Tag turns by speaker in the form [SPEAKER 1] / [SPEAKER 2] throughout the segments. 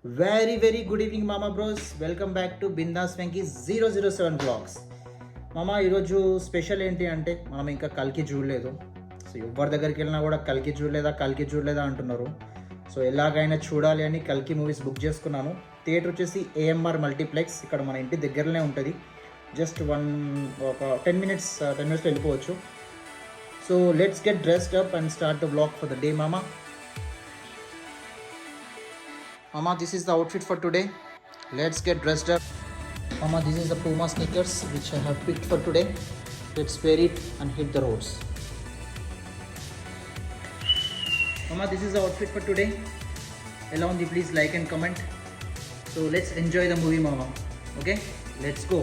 [SPEAKER 1] Very good evening Mama Bros. Welcome back to Bindas Venky's 007 Vlogs. మామ ఈరోజు special ఏంటి అంటే మనం ఇంకా కల్కి చూడలేదు. సో ఎవరి దగ్గరికి వెళ్ళినా కూడా కల్కి చూడలేదా అంటున్నారు. సో ఎలాగైనా చూడాలి అని కల్కి మూవీస్ బుక్ చేసుకున్నాను. థియేటర్ వచ్చేసి ఏఎంఆర్ మల్టీప్లెక్స్, ఇక్కడ మన ఇంటి దగ్గరనే ఉంటుంది. జస్ట్ ఒక 10 మినిట్స్లో వెళ్ళిపోవచ్చు. So let's get dressed up and start the vlog for the day మామ. Mama, this is the outfit for today. Let's get dressed up. Mama, this is the Puma sneakers which I have picked for today. Let's wear it and hit the roads. Mama, this is the outfit for today. Along with please like and comment. So let's enjoy the movie, Mama. Okay, let's go.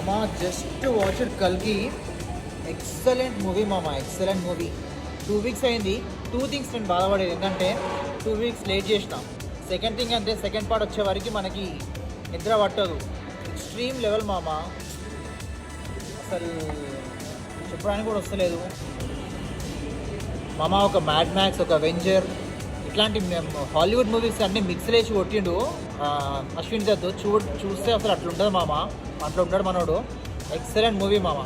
[SPEAKER 1] Mama, just watched Kalki. Excellent movie, Mama. Excellent movie. 2 weeks అయింది. 2 things నేను బాధపడేది ఏంటంటే 2 weeks late చేసిన. Second thing అంటే second part వచ్చే వరకు మనకి నిద్ర పట్టదు. ఎక్స్ట్రీమ్ లెవెల్ మామ, అసలు చెప్పడానికి కూడా వస్తలేదు మామ. ఒక మ్యాడ్ మ్యాక్స్, ఒక అవెంజర్, ఇట్లాంటి హాలీవుడ్ మూవీస్ అన్నీ మిక్స్ లేచి కొట్టిండు అశ్విన్ దత్. చూస్తే అసలు అట్లా ఉండదు మామ, అట్లా ఉంటాడు మనోడు. ఎక్సలెంట్ మూవీ మామ.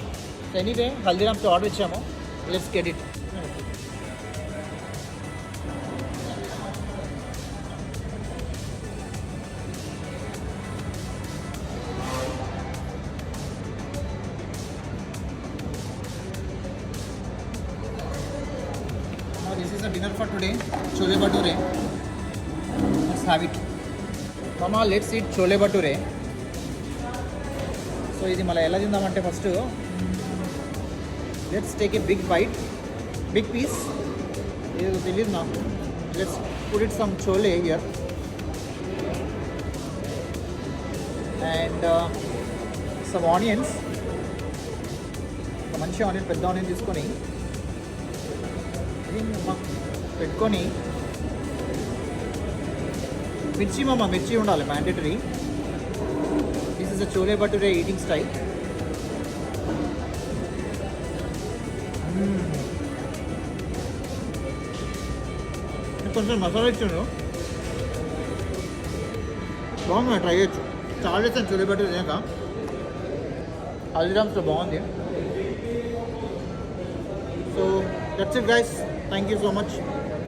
[SPEAKER 1] సో ఎనీవే, హల్దీరామ్స్లో ఆర్డర్ ఇచ్చాము. Let's get it. This is a dinner for today. Chole bhature. Let's have it. Mama, let's eat chole bhature. So ఇది మళ్ళీ ఎలా తిందామంటే first let's take a big bite, big piece. ఇది తెలియదు నాకు. Let's put it some chole here and some onions. ఒక మంచి onion, పెద్ద ఆనియన్ తీసుకొని పెట్టుకొని, మిర్చి మామ, మిర్చి ఉండాలి mandatory. This is a chole bhature eating style. కొంచెం మసాలా ఇచ్చాను, బాగుంది, ట్రై చేయొచ్చు. చాలా చేస్తాను చోలే భటూరే తినాక. హల్దీరామ్స్లో బాగుంది. So that's it guys, thank you so much.